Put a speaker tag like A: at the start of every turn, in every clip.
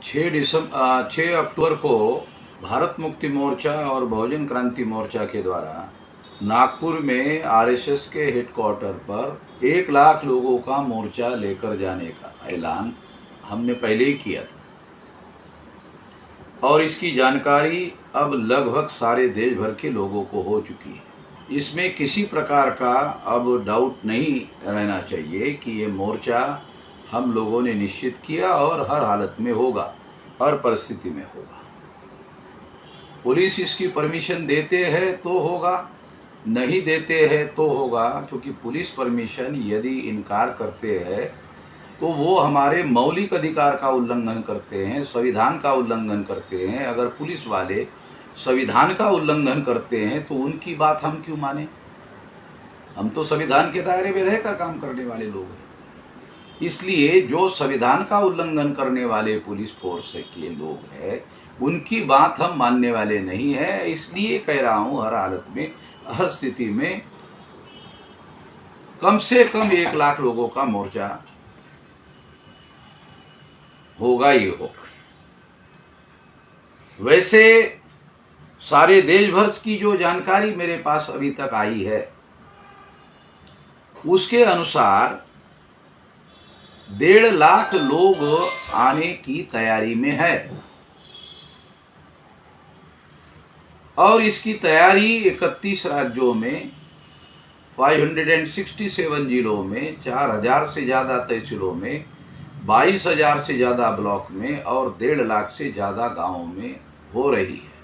A: 6 अक्टूबर को भारत मुक्ति मोर्चा और बहुजन क्रांति मोर्चा के द्वारा नागपुर में आरएसएस के हेडक्वार्टर पर 1 लाख लोगों का मोर्चा लेकर जाने का ऐलान हमने पहले ही किया था और इसकी जानकारी अब लगभग सारे देश भर के लोगों को हो चुकी है। इसमें किसी प्रकार का अब डाउट नहीं रहना चाहिए कि ये मोर्चा हम लोगों ने निश्चित किया और हर हालत में होगा, हर परिस्थिति में होगा। पुलिस इसकी परमिशन देते हैं तो होगा, नहीं देते हैं तो होगा, क्योंकि पुलिस परमिशन यदि इनकार करते हैं तो वो हमारे मौलिक अधिकार का उल्लंघन करते हैं, संविधान का उल्लंघन करते हैं। अगर पुलिस वाले संविधान का उल्लंघन करते हैं तो उनकी बात हम क्यों माने? हम तो संविधान के दायरे में रहकर काम करने वाले लोग हैं। इसलिए जो संविधान का उल्लंघन करने वाले पुलिस फोर्स के लोग हैं उनकी बात हम मानने वाले नहीं है। इसलिए कह रहा हूं, हर हालत में, हर स्थिति में कम से कम 1 लाख लोगों का मोर्चा होगा ही होगा। वैसे सारे देश भर की जो जानकारी मेरे पास अभी तक आई है उसके अनुसार 1.5 लाख लोग आने की तैयारी में है और इसकी तैयारी 31 राज्यों में 567 जिलों में 4000 से ज़्यादा तहसीलों में 22,000 से ज़्यादा ब्लॉक में और 1.5 लाख से ज़्यादा गांवों में हो रही है।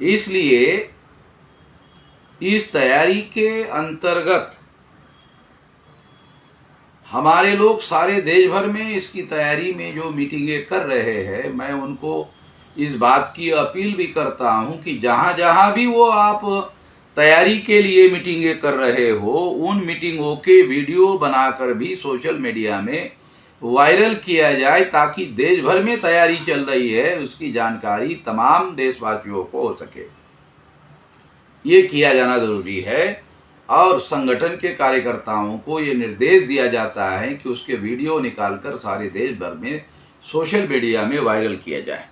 A: इसलिए इस तैयारी के अंतर्गत हमारे लोग सारे देश भर में इसकी तैयारी में जो मीटिंगें कर रहे हैं, मैं उनको इस बात की अपील भी करता हूं कि जहां जहां भी वो आप तैयारी के लिए मीटिंगें कर रहे हो, उन मीटिंगों के वीडियो बनाकर भी सोशल मीडिया में वायरल किया जाए ताकि देश भर में तैयारी चल रही है उसकी जानकारी तमाम देशवासियों को हो सके। ये किया जाना जरूरी है और संगठन के कार्यकर्ताओं को ये निर्देश दिया जाता है कि उसके वीडियो निकालकर सारे देश भर में सोशल मीडिया में वायरल किया जाए।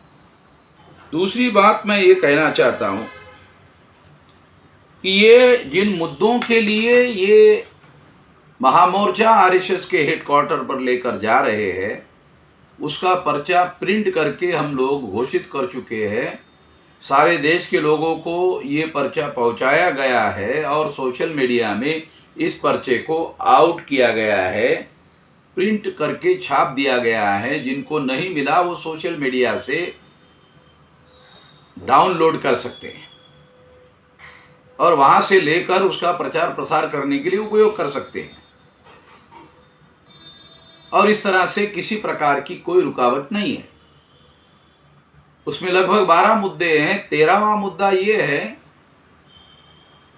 A: दूसरी बात मैं ये कहना चाहता हूं कि ये जिन मुद्दों के लिए ये महामोर्चा आरएसएस के हेडक्वार्टर पर लेकर जा रहे हैं उसका पर्चा प्रिंट करके हम लोग घोषित कर चुके हैं। सारे देश के लोगों को ये पर्चा पहुंचाया गया है और सोशल मीडिया में इस पर्चे को आउट किया गया है, प्रिंट करके छाप दिया गया है। जिनको नहीं मिला वो सोशल मीडिया से डाउनलोड कर सकते हैं और वहां से लेकर उसका प्रचार प्रसार करने के लिए उपयोग कर सकते हैं और इस तरह से किसी प्रकार की कोई रुकावट नहीं है। उसमें लगभग 12 मुद्दे हैं। 13वां मुद्दा ये है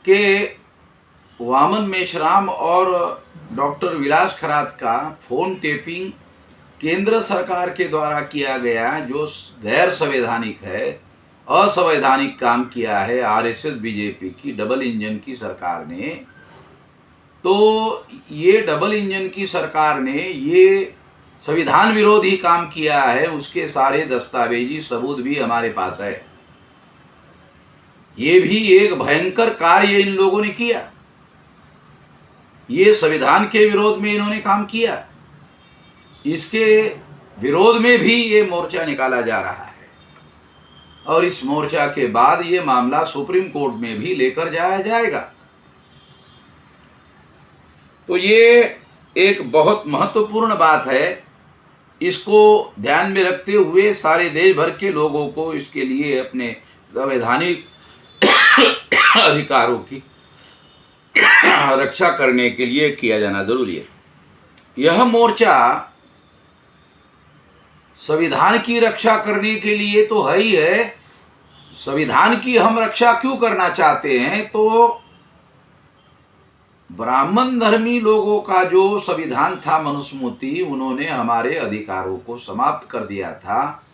A: कि वामन मेश्राम और डॉक्टर विलास खरात का फोन टेपिंग केंद्र सरकार के द्वारा किया गया जो गैर संवैधानिक है, असंवैधानिक काम किया है आरएसएस बीजेपी की डबल इंजन की सरकार ने। तो ये डबल इंजन की सरकार ने ये संविधान विरोधी काम किया है, उसके सारे दस्तावेजी सबूत भी हमारे पास है। ये भी एक भयंकर कार्य इन लोगों ने किया, ये संविधान के विरोध में इन्होंने काम किया। इसके विरोध में भी ये मोर्चा निकाला जा रहा है और इस मोर्चा के बाद ये मामला सुप्रीम कोर्ट में भी लेकर जाया जाएगा। तो ये एक बहुत महत्वपूर्ण बात है। इसको ध्यान में रखते हुए सारे देश भर के लोगों को इसके लिए अपने संवैधानिक अधिकारों की रक्षा करने के लिए किया जाना जरूरी है। यह मोर्चा संविधान की रक्षा करने के लिए तो है ही है। संविधान की हम रक्षा क्यों करना चाहते हैं? तो ब्राह्मण धर्मी लोगों का जो संविधान था मनुस्मृति, उन्होंने हमारे अधिकारों को समाप्त कर दिया था।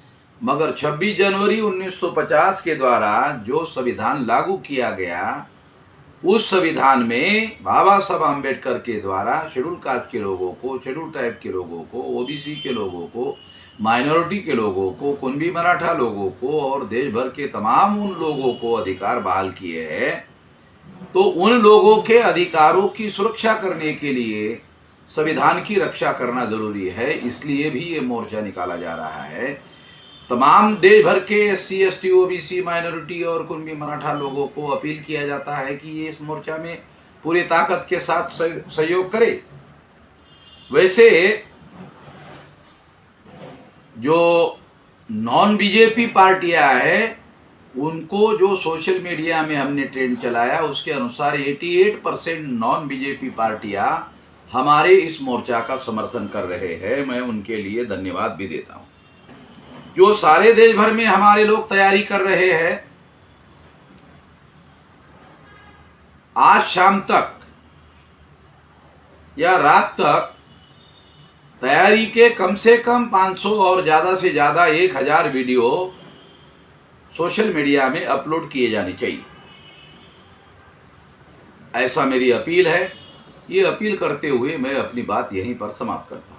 A: मगर 26 जनवरी 1950 के द्वारा जो संविधान लागू किया गया उस संविधान में बाबा साहब आम्बेडकर के द्वारा शेड्यूल कास्ट के लोगों को, शेड्यूल ट्राइब के लोगों को, ओबीसी के लोगों को, माइनॉरिटी के लोगों को, कुणबी मराठा लोगों को और देश भर के तमाम उन लोगों को अधिकार बहाल किए हैं। तो उन लोगों के अधिकारों की सुरक्षा करने के लिए संविधान की रक्षा करना जरूरी है, इसलिए भी ये मोर्चा निकाला जा रहा है। तमाम देश भर के SC, ST, OBC, माइनॉरिटी और कुणबी मराठा लोगों को अपील किया जाता है कि ये इस मोर्चा में पूरी ताकत के साथ सहयोग करे। वैसे जो नॉन बीजेपी पार्टियां हैं, उनको जो सोशल मीडिया में हमने ट्रेंड चलाया उसके अनुसार 88% नॉन बीजेपी पार्टियां हमारे इस मोर्चा का समर्थन कर रहे हैं। मैं उनके लिए धन्यवाद भी देता हूं। जो सारे देश भर में हमारे लोग तैयारी कर रहे हैं, आज शाम तक या रात तक तैयारी के कम से कम 500 और ज्यादा से ज्यादा 1000 वीडियो सोशल मीडिया में अपलोड किए जाने चाहिए, ऐसा मेरी अपील है। ये अपील करते हुए मैं अपनी बात यहीं पर समाप्त करता हूं।